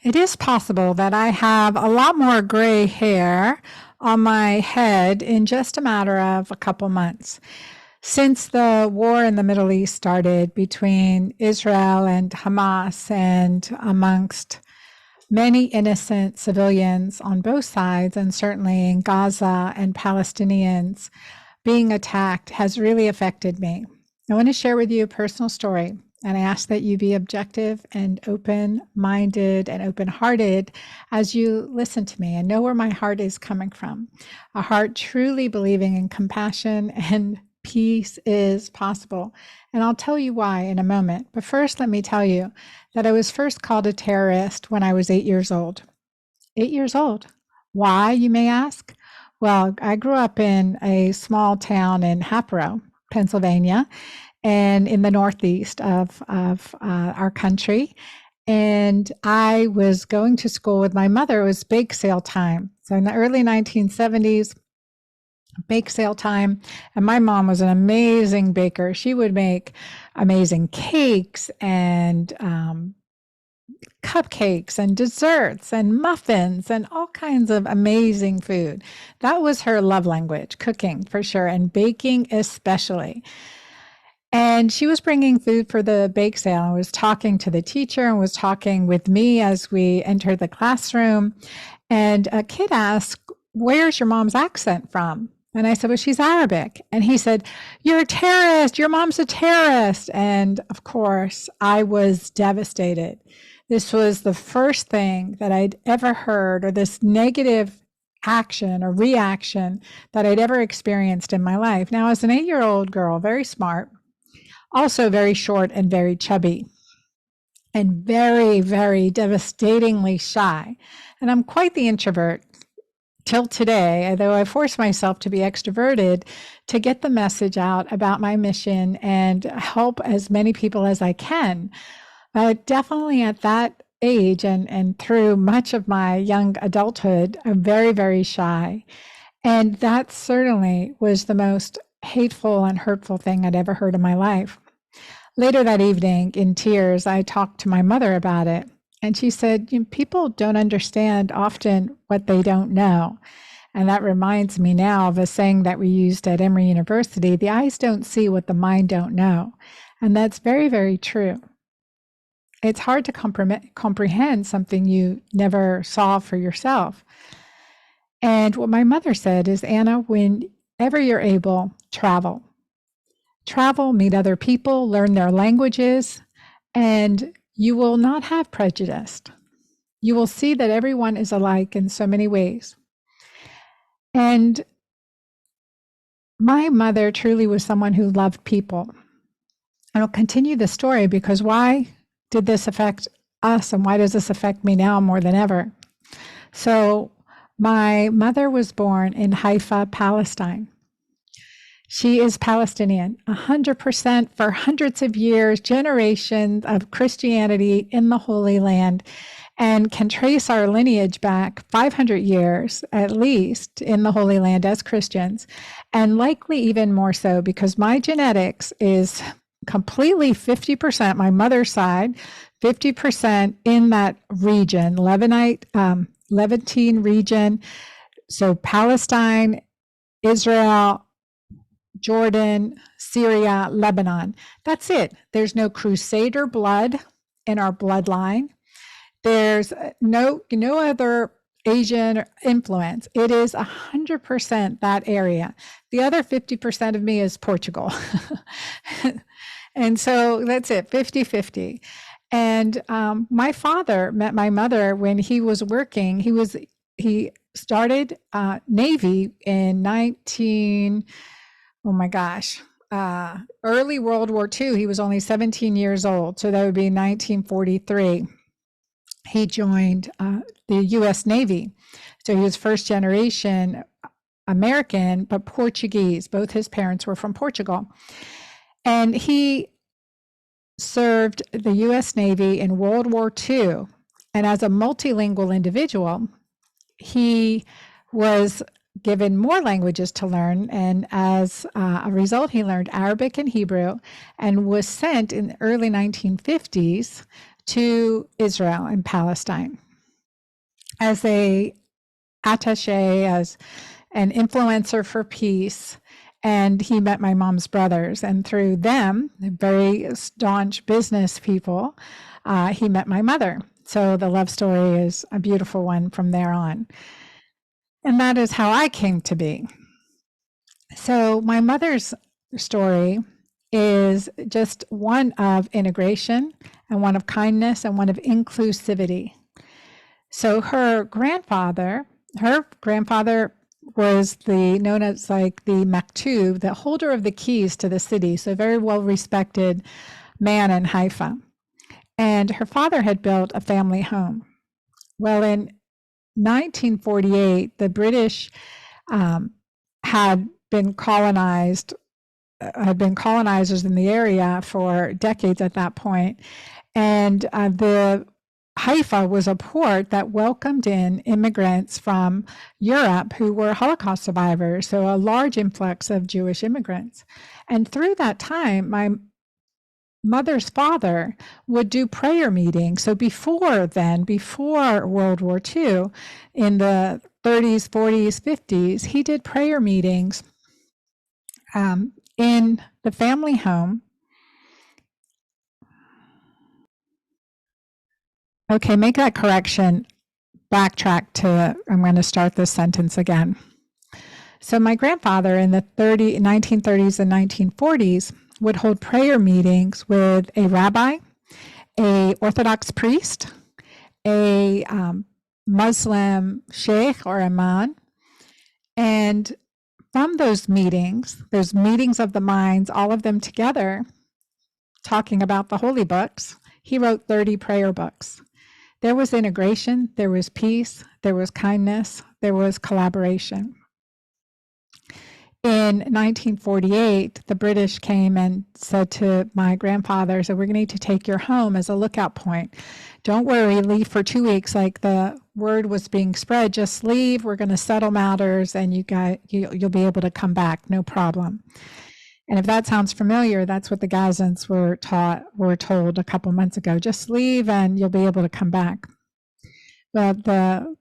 It is possible that I have a lot more gray hair on my head in just a matter of a couple months. Since the war in the Middle East started between Israel and Hamas, and amongst many innocent civilians on both sides, and certainly in Gaza and Palestinians being attacked, has really affected me. I want to share with you a personal story, and I ask that you be objective and open-minded and open-hearted as you listen to me and know where my heart is coming from. A heart truly believing in compassion and peace is possible. And I'll tell you why in a moment. But first, let me tell you that I was first called a terrorist when I was 8 years old. 8 years old. Why, you may ask? Well, I grew up in a small town in Hatboro, Pennsylvania, and in the northeast of our country. And I was going to school with my mother. It was bake sale time. So in the early 1970s, bake sale time. And my mom was an amazing baker. She would make amazing cakes and cupcakes and desserts and muffins and all kinds of amazing food. That was her love language, cooking for sure, and baking especially. And she was bringing food for the bake sale. I was talking to the teacher and was talking with me as we entered the classroom. And a kid asked, "Where's your mom's accent from?" And I said, "Well, she's Arabic." And he said, "You're a terrorist. Your mom's a terrorist." And of course, I was devastated. This was the first thing that I'd ever heard, or this negative action or reaction that I'd ever experienced in my life. Now, as an 8-year-old girl, very smart, also very short and very chubby, and very, very devastatingly shy. And I'm quite the introvert till today, although I force myself to be extroverted to get the message out about my mission and help as many people as I can. But definitely at that age and through much of my young adulthood, I'm very, very shy. And that certainly was the most hateful and hurtful thing I'd ever heard in my life. Later that evening, in tears, I talked to my mother about it. And she said, people don't understand often what they don't know. And that reminds me now of a saying that we used at Emory University: the eyes don't see what the mind don't know. And that's very, very true. It's hard to comprehend something you never saw for yourself. And what my mother said is, "Anna, whenever you're able, travel. Travel, meet other people, learn their languages, and you will not have prejudice. You will see that everyone is alike in so many ways." And my mother truly was someone who loved people. And I'll continue the story, because why did this affect us, and why does this affect me now more than ever? So my mother was born in Haifa, Palestine. She is Palestinian, 100% for hundreds of years, generations of Christianity in the Holy Land, and can trace our lineage back 500 years at least in the Holy Land as Christians, and likely even more so, because my genetics is completely 50%, my mother's side, 50% in that region, Levantine region. So Palestine, Israel, Jordan, Syria, Lebanon. That's it. There's no Crusader blood in our bloodline. There's no other Asian influence. It is 100% that area. The other 50% of me is Portugal. And so that's it, 50-50. And my father met my mother when he was working. He started Navy in early World War II. He was only 17 years old. So that would be 1943. He joined the U.S. Navy. So he was first generation American, but Portuguese. Both his parents were from Portugal. And he served the U.S. Navy in World War II. And as a multilingual individual, he was given more languages to learn. And as a result, he learned Arabic and Hebrew, and was sent in the early 1950s to Israel and Palestine. as a attaché, as an influencer for peace. And he met my mom's brothers. And through them, very staunch business people, he met my mother. So the love story is a beautiful one from there on. And that is how I came to be. So my mother's story is just one of integration and one of kindness and one of inclusivity. So her grandfather was the known as like the maktub, the holder of the keys to the city, so very well respected man in Haifa. And her father had built a family home. Well, in 1948, the British had been colonized, had been colonizers in the area for decades at that point, and the Haifa was a port that welcomed in immigrants from Europe who were Holocaust survivors, so a large influx of Jewish immigrants. And through that time, my mother's father would do prayer meetings. So before World War II, in the 30s, 40s, 50s, he did prayer meetings in the family home. Okay, make that correction. Backtrack to, I'm going to start this sentence again. So my grandfather in the 1930s and 1940s would hold prayer meetings with a rabbi, a Orthodox priest, a Muslim sheikh or imam, and from those meetings of the minds, all of them together, talking about the holy books, he wrote 30 prayer books. There was integration, there was peace, there was kindness, there was collaboration. In 1948, the British came and said to my grandfather, so we're going to need to take your home as a lookout point. Don't worry, leave for 2 weeks like the word was being spread. Just leave. We're going to settle matters and you'll be able to come back. No problem. And if that sounds familiar, that's what the Gazans were told a couple months ago. Just leave and you'll be able to come back. Well, the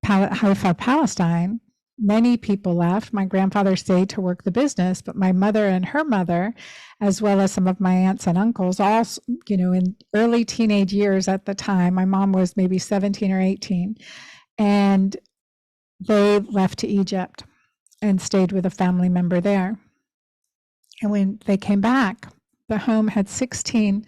Haifa, Palestine, many people left. My grandfather stayed to work the business, but my mother and her mother, as well as some of my aunts and uncles, all, in early teenage years at the time, my mom was maybe 17 or 18, and they left to Egypt and stayed with a family member there. And when they came back, the home had 16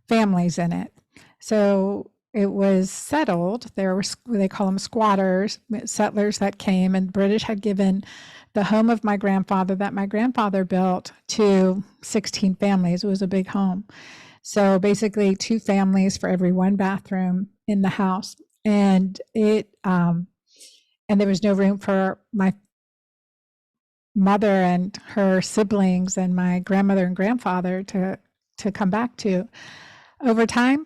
families in it. So it was settled. There were, they call them squatters, settlers that came, and British had given the home of my grandfather that my grandfather built to 16 families. It was a big home. So basically 2 families for every 1 bathroom in the house. And and there was no room for my mother and her siblings and my grandmother and grandfather to come back to. Over time,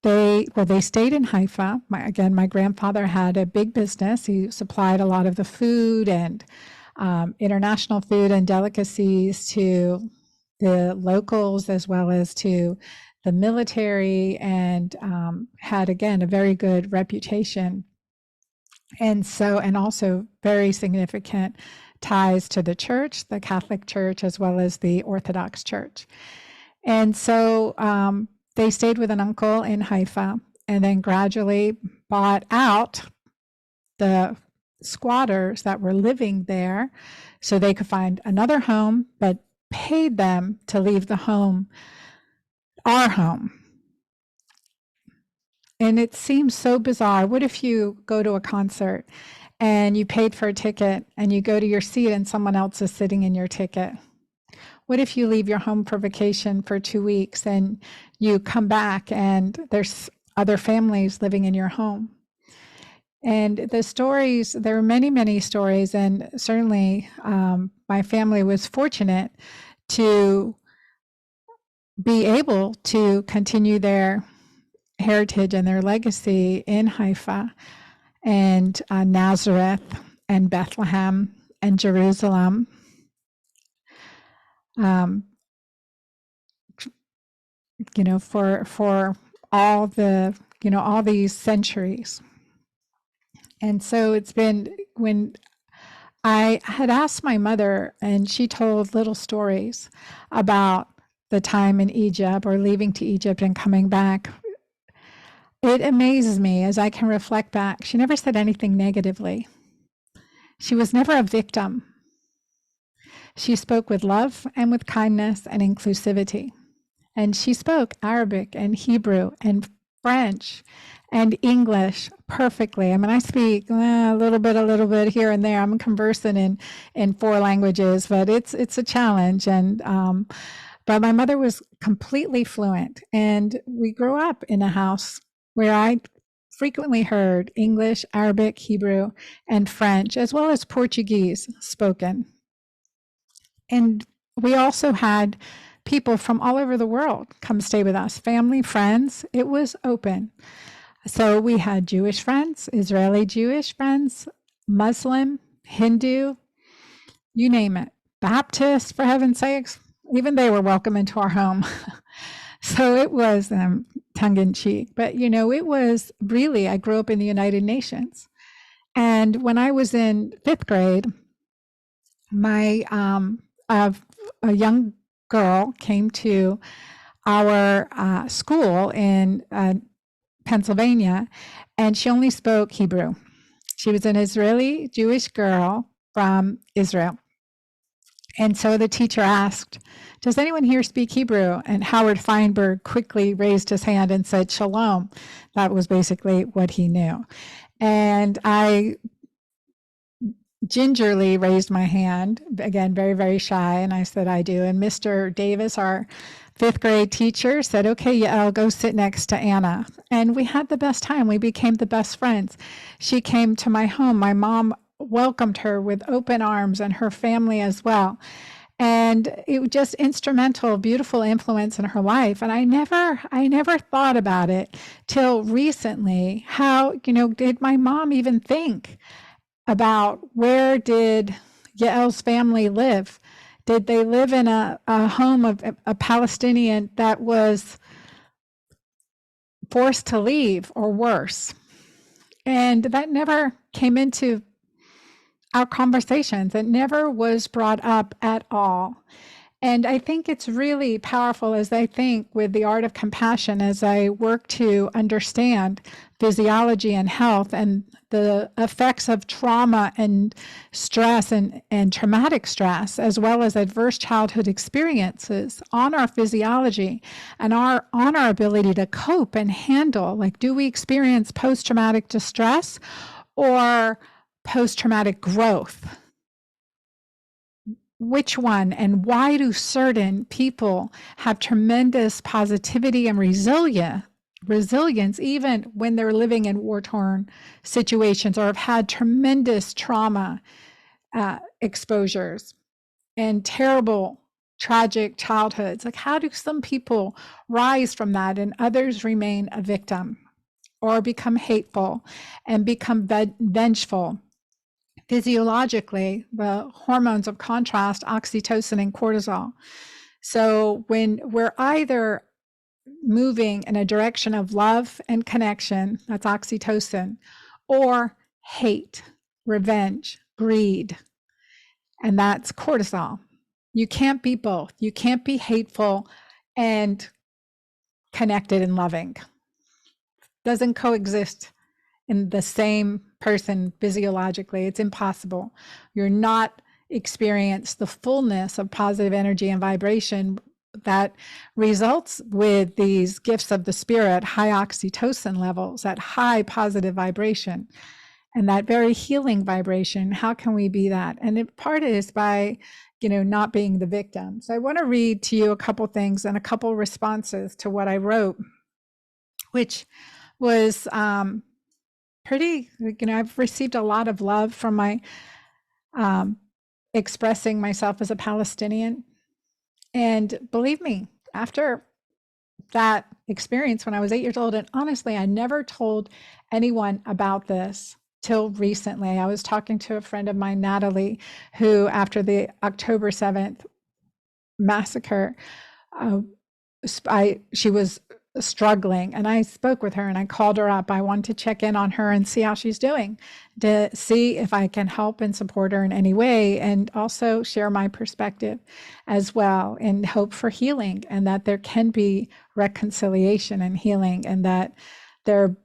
they stayed in Haifa. My grandfather had a big business. He supplied a lot of the food and international food and delicacies to the locals as well as to the military, and had, again, a very good reputation. And also very significant ties to the church, the Catholic Church, as well as the Orthodox Church. And so they stayed with an uncle in Haifa and then gradually bought out the squatters that were living there so they could find another home, but paid them to leave the home, our home. And it seems so bizarre. What if you go to a concert and you paid for a ticket and you go to your seat and someone else is sitting in your ticket? What if you leave your home for vacation for 2 weeks and you come back and there's other families living in your home? And the stories, there are many, many stories, and certainly my family was fortunate to be able to continue their heritage and their legacy in Haifa and Nazareth and Bethlehem and Jerusalem. For all the all these centuries. And so it's been when I had asked my mother, and she told little stories about the time in Egypt or leaving to Egypt and coming back. It amazes me as I can reflect back. She never said anything negatively. She was never a victim. She spoke with love and with kindness and inclusivity. And she spoke Arabic and Hebrew and French and English perfectly. I mean, I speak a little bit here and there. I'm conversant in four languages, but it's a challenge. And but my mother was completely fluent, and we grew up in a house where I frequently heard English, Arabic, Hebrew, and French, as well as Portuguese spoken. And we also had people from all over the world come stay with us, family, friends. It was open. So we had Jewish friends, Israeli Jewish friends, Muslim, Hindu, you name it, Baptist, for heaven's sakes. Even they were welcome into our home. So it was tongue in cheek. But, it was really, I grew up in the United Nations. And when I was in fifth grade, my a young girl came to our school in Pennsylvania, and she only spoke Hebrew. She was an Israeli Jewish girl from Israel. And so the teacher asked, "Does anyone here speak Hebrew?" And Howard Feinberg quickly raised his hand and said, "Shalom." That was basically what he knew. And I gingerly raised my hand, again, very, very shy, and I said, "I do." And Mr. Davis, our fifth grade teacher, said, "Okay, Yael, go sit next to Anna." And we had the best time. We became the best friends. She came to my home. My mom welcomed her with open arms, and her family as well. And it was just instrumental, beautiful influence in her life. And I never thought about it till recently. How, did my mom even think about where did Yael's family live? Did they live in a home of a Palestinian that was forced to leave or worse? And that never came into our conversations. It never was brought up at all. And I think it's really powerful as I think with the art of compassion, as I work to understand physiology and health and the effects of trauma and stress and traumatic stress, as well as adverse childhood experiences on our physiology and on our ability to cope and handle. Like, do we experience post-traumatic distress or post-traumatic growth? Which one, and why do certain people have tremendous positivity and resilience even when they're living in war-torn situations or have had tremendous trauma exposures and terrible tragic childhoods? Like, how do some people rise from that and others remain a victim or become hateful and become vengeful? Physiologically, the hormones of contrast, oxytocin and cortisol. So when we're either moving in a direction of love and connection, that's oxytocin, or hate, revenge, greed, and that's cortisol. You can't be both. You can't be hateful and connected and loving. Doesn't coexist in the same person physiologically. It's impossible. You're not experience the fullness of positive energy and vibration that results with these gifts of the spirit, high oxytocin levels, at high positive vibration, and that very healing vibration. How can we be that? And it part is by, not being the victim. So I want to read to you a couple things and a couple responses to what I wrote, which was pretty, I've received a lot of love from my expressing myself as a Palestinian. And believe me, after that experience when I was 8 years old, and honestly, I never told anyone about this till recently. I was talking to a friend of mine, Natalie, who after the October 7th massacre, she was struggling. And I spoke with her and I called her up. I wanted to check in on her and see how she's doing, to see if I can help and support her in any way, and also share my perspective as well, and hope for healing, and that there can be reconciliation and healing, and that there,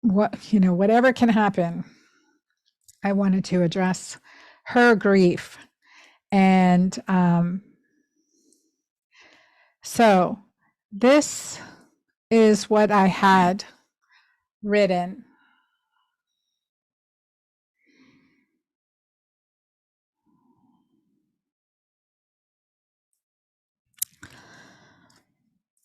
whatever can happen. I wanted to address her grief. And so this is what I had written.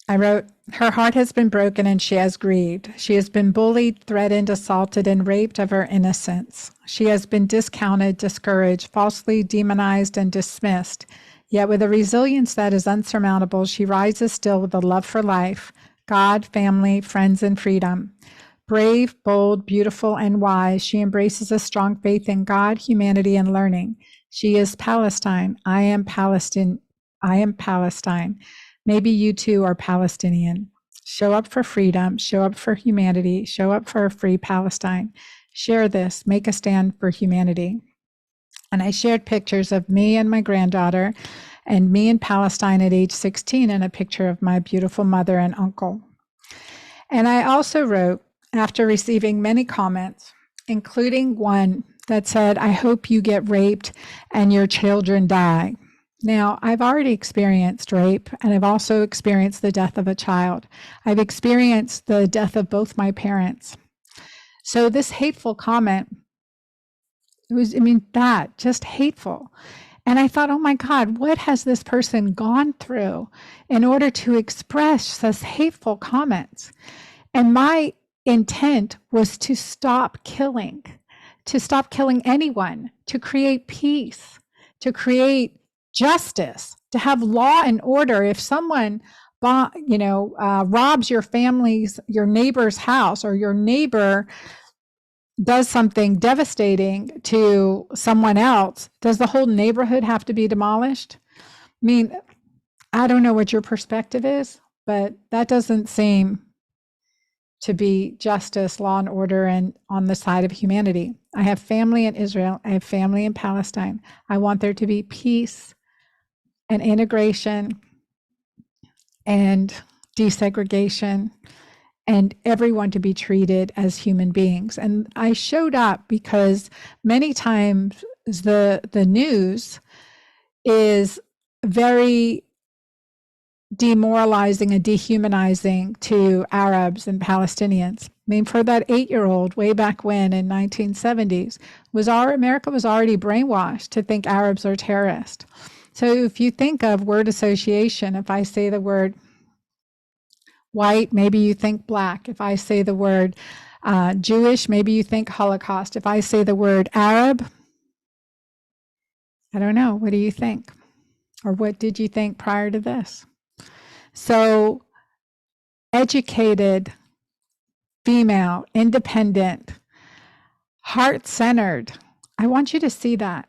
I wrote, her heart has been broken and she has grieved. She has been bullied, threatened, assaulted, and raped of her innocence. She has been discounted, discouraged, falsely demonized, and dismissed. Yet with a resilience that is unsurmountable, she rises still with a love for life, God, family, friends, and freedom. Brave, bold, beautiful, and wise, she embraces a strong faith in God, humanity, and learning. She is Palestine. I am Palestine. I am Palestine. Maybe you too are Palestinian. Show up for freedom, show up for humanity, show up for a free Palestine. Share this, make a stand for humanity. And I shared pictures of me and my granddaughter, and me in Palestine at age 16, and a picture of my beautiful mother and uncle. And I also wrote, after receiving many comments, including one that said, I hope you get raped and your children die. Now, I've already experienced rape, and I've also experienced the death of a child. I've experienced the death of both my parents. So this hateful comment, it was, that just hateful. And I thought, oh my God, what has this person gone through in order to express such hateful comments? And my intent was to stop killing anyone, to create peace, to create justice, to have law and order. If someone robs your neighbor's house, or your neighbor does something devastating to someone else, does the whole neighborhood have to be demolished? I don't know what your perspective is, but that doesn't seem to be justice, law and order, and on the side of humanity. I have family in Israel. I have family in Palestine. I want there to be peace and integration and desegregation, and everyone to be treated as human beings. And I showed up because many times the news is very demoralizing and dehumanizing to Arabs and Palestinians. For that 8-year-old way back when in 1970s, America was already brainwashed to think Arabs are terrorists. So if you think of word association, if I say the word white, maybe you think black. If I say the word Jewish, maybe you think Holocaust. If I say the word Arab, I don't know. What do you think? Or what did you think prior to this? So educated, female, independent, heart-centered. I want you to see that.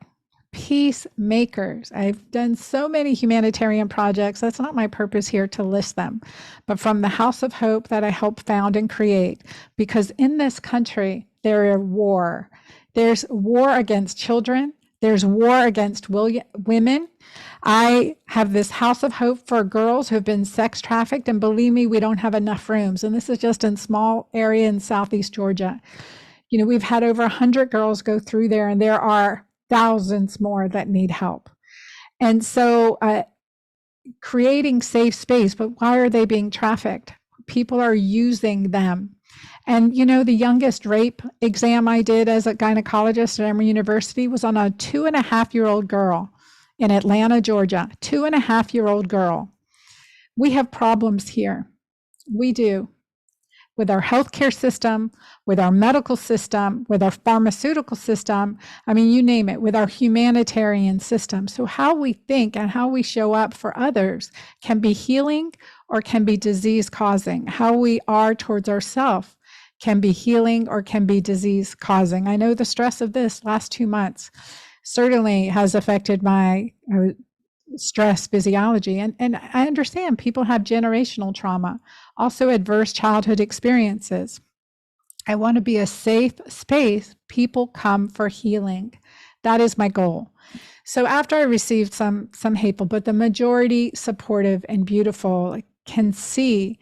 Peacemakers. I've done so many humanitarian projects. That's not my purpose here to list them, but from the House of Hope that I helped found and create, because in this country, there is war. There's war against children. There's war against women. I have this House of Hope for girls who have been sex trafficked, and believe me, we don't have enough rooms. And this is just in small area in Southeast Georgia. We've had over 100 girls go through there, and there are thousands more that need help. And so creating safe space, but why are they being trafficked? People are using them. And the youngest rape exam I did as a gynecologist at Emory University was on a 2.5-year-old girl in Atlanta, Georgia. 2.5-year-old girl. We have problems here. We do. With our healthcare system, with our medical system, with our pharmaceutical system, you name it, with our humanitarian system. So how we think and how we show up for others can be healing or can be disease causing. How we are towards ourselves can be healing or can be disease causing. I know the stress of this last 2 months certainly has affected my stress physiology. And I understand people have generational trauma, also adverse childhood experiences. I want to be a safe space people come for healing. That is my goal. So after I received some hateful, but the majority supportive and beautiful, can see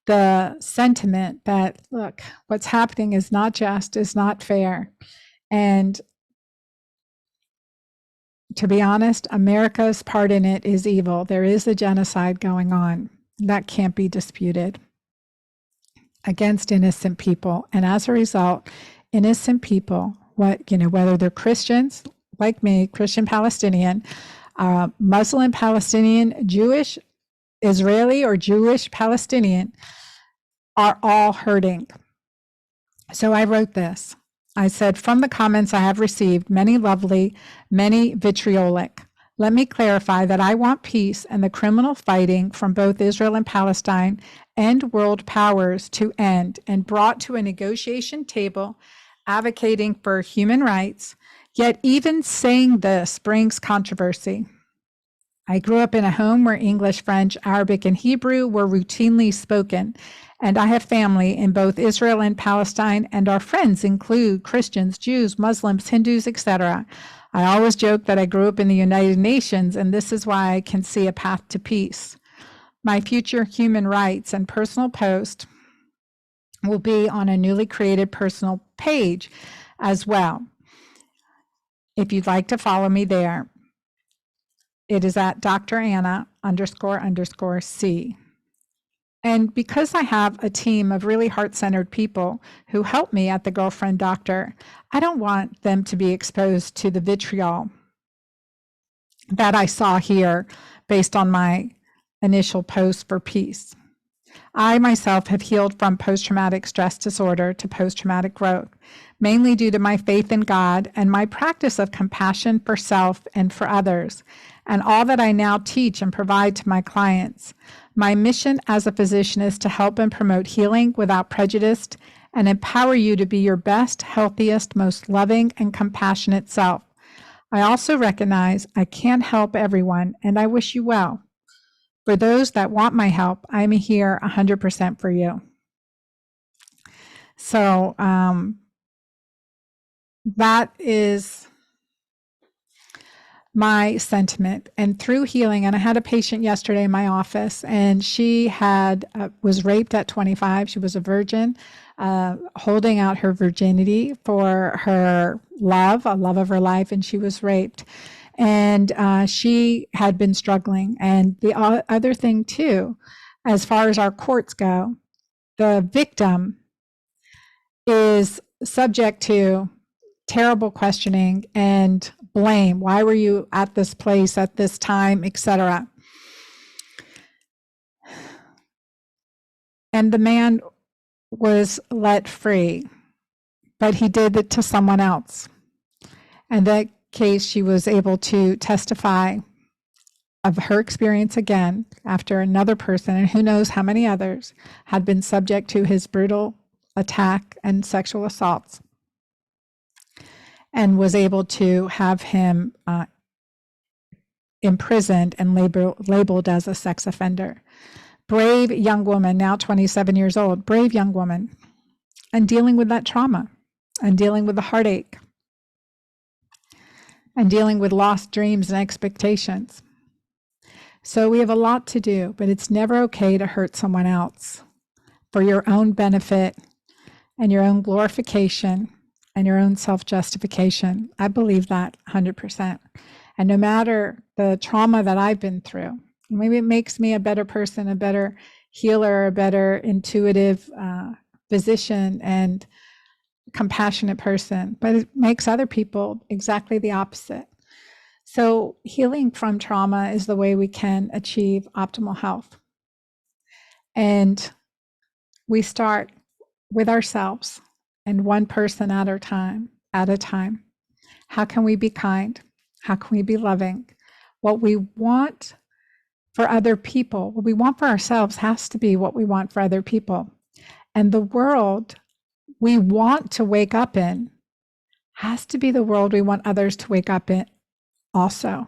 the sentiment that, look, what's happening is not just, is not fair. And to be honest, America's part in it is evil. There is a genocide going on. That can't be disputed against innocent people. And as a result, innocent people, whether they're Christians like me, Christian Palestinian, Muslim Palestinian, Jewish Israeli, or Jewish Palestinian, are all hurting. So I wrote this. I said, from the comments I have received, many lovely, many vitriolic. Let me clarify that I want peace and the criminal fighting from both Israel and Palestine and world powers to end, and brought to a negotiation table advocating for human rights. Yet even saying this brings controversy. I grew up in a home where English, French, Arabic, and Hebrew were routinely spoken, and I have family in both Israel and Palestine, and our friends include Christians, Jews, Muslims, Hindus, etc. I always joke that I grew up in the United Nations, and this is why I can see a path to peace. My future human rights and personal post will be on a newly created personal page as well. If you'd like to follow me there, it is at Dr. Anna __C. And because I have a team of really heart-centered people who help me at the Girlfriend Doctor, I don't want them to be exposed to the vitriol that I saw here based on my initial post for peace. I myself have healed from post-traumatic stress disorder to post-traumatic growth, mainly due to my faith in God and my practice of compassion for self and for others, and all that I now teach and provide to my clients. My mission as a physician is to help and promote healing without prejudice and empower you to be your best, healthiest, most loving, and compassionate self. I also recognize I can't help everyone, and I wish you well. For those that want my help, I'm here 100% for you. So that is my sentiment. And through healing, and I had a patient yesterday in my office, and she was raped at 25. She was a virgin, holding out her virginity for her love, a love of her life, and she was raped. And she had been struggling. And the other thing too, as far as our courts go, the victim is subject to terrible questioning and blame. Why were you at this place at this time, etc. And the man was let free, but he did it to someone else. In that case, she was able to testify of her experience again after another person, and who knows how many others, had been subject to his brutal attack and sexual assaults, and was able to have him imprisoned and labeled as a sex offender. Brave young woman, now 27 years old, brave young woman, and dealing with that trauma, and dealing with the heartache, and dealing with lost dreams and expectations. So we have a lot to do, but it's never okay to hurt someone else for your own benefit and your own glorification and your own self-justification. I believe that 100%. And no matter the trauma that I've been through, maybe it makes me a better person, a better healer, a better intuitive physician and compassionate person, but it makes other people exactly the opposite. So healing from trauma is the way we can achieve optimal health. And we start with ourselves and one person at a time. How can we be kind? How can we be loving? What we want for other people, what we want for ourselves has to be what we want for other people. And the world we want to wake up in has to be the world we want others to wake up in also.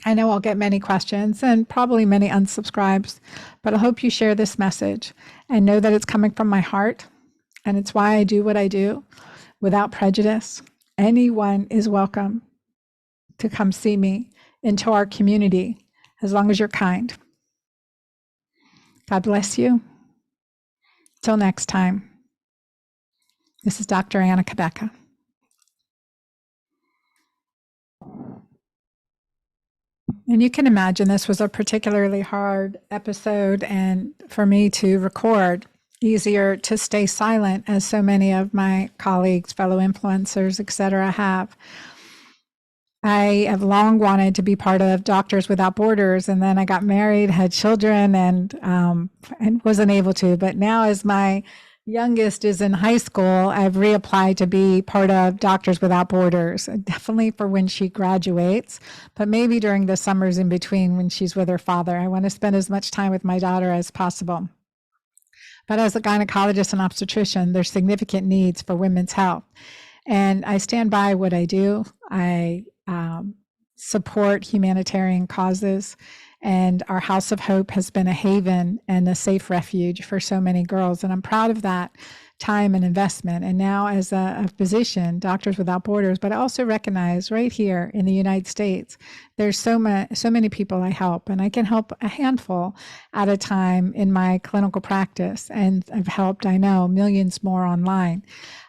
I know I'll get many questions and probably many unsubscribes, but I hope you share this message and know that it's coming from my heart. And it's why I do what I do without prejudice. Anyone is welcome to come see me into our community as long as you're kind. God bless you. Till next time, this is Dr. Anna Cabeca. And you can imagine this was a particularly hard episode, and for me to record, easier to stay silent as so many of my colleagues, fellow influencers, etc. have. I have long wanted to be part of Doctors Without Borders, and then I got married, had children, and wasn't able to. But now, as my youngest is in high school, I've reapplied to be part of Doctors Without Borders, definitely for when she graduates, but maybe during the summers in between when she's with her father. I want to spend as much time with my daughter as possible. But as a gynecologist and obstetrician, there's significant needs for women's health. And I stand by what I do. I support humanitarian causes, and our House of Hope has been a haven and a safe refuge for so many girls. And I'm proud of that time and investment. And now, as a physician, Doctors Without Borders, but I also recognize right here in the United States, there's so many people I help, and I can help a handful at a time in my clinical practice. And I've helped, I know, millions more online.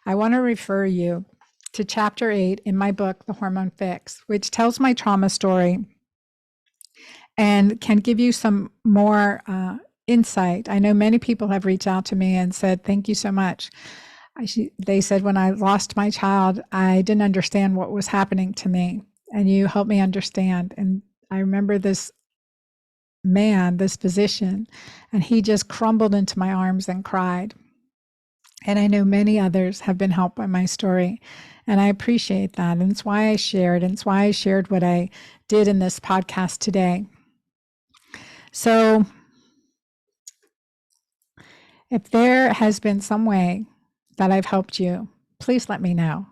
I want to refer you to chapter 8 in my book, The Hormone Fix, which tells my trauma story and can give you some more insight. I know many people have reached out to me and said, thank you so much. They said, when I lost my child, I didn't understand what was happening to me, and you helped me understand. And I remember this man, this physician, and he just crumbled into my arms and cried. And I know many others have been helped by my story. And I appreciate that. And it's why I shared. And it's why I shared what I did in this podcast today. So if there has been some way that I've helped you, please let me know.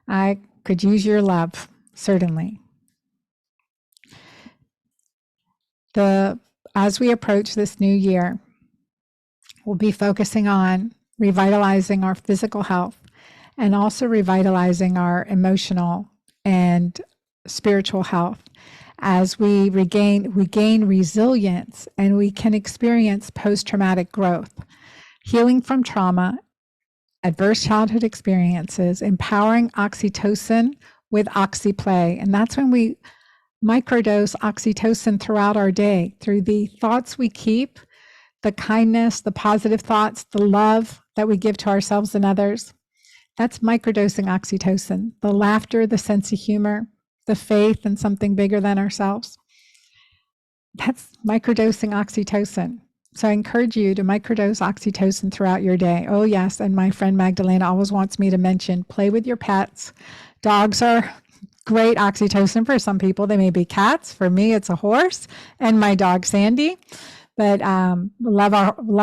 I could use your love, certainly. As we approach this new year, we'll be focusing on revitalizing our physical health and also revitalizing our emotional and spiritual health as we gain resilience, and we can experience post-traumatic growth, healing from trauma, adverse childhood experiences, empowering oxytocin with oxyplay. And that's when we microdose oxytocin throughout our day through the thoughts we keep, the kindness, the positive thoughts, the love that we give to ourselves and others. That's microdosing oxytocin. The laughter, the sense of humor, the faith in something bigger than ourselves. That's microdosing oxytocin. So I encourage you to microdose oxytocin throughout your day. Oh yes, and my friend Magdalena always wants me to mention, play with your pets. Dogs are great oxytocin for some people. They may be cats. For me, it's a horse and my dog Sandy. But love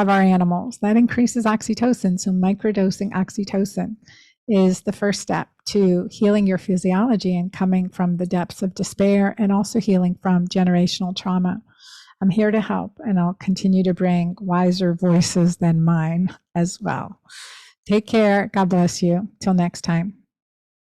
our animals. That increases oxytocin. So microdosing oxytocin is the first step to healing your physiology and coming from the depths of despair, and also healing from generational trauma. I'm here to help, and I'll continue to bring wiser voices than mine as well. Take care. God bless you. Till next time.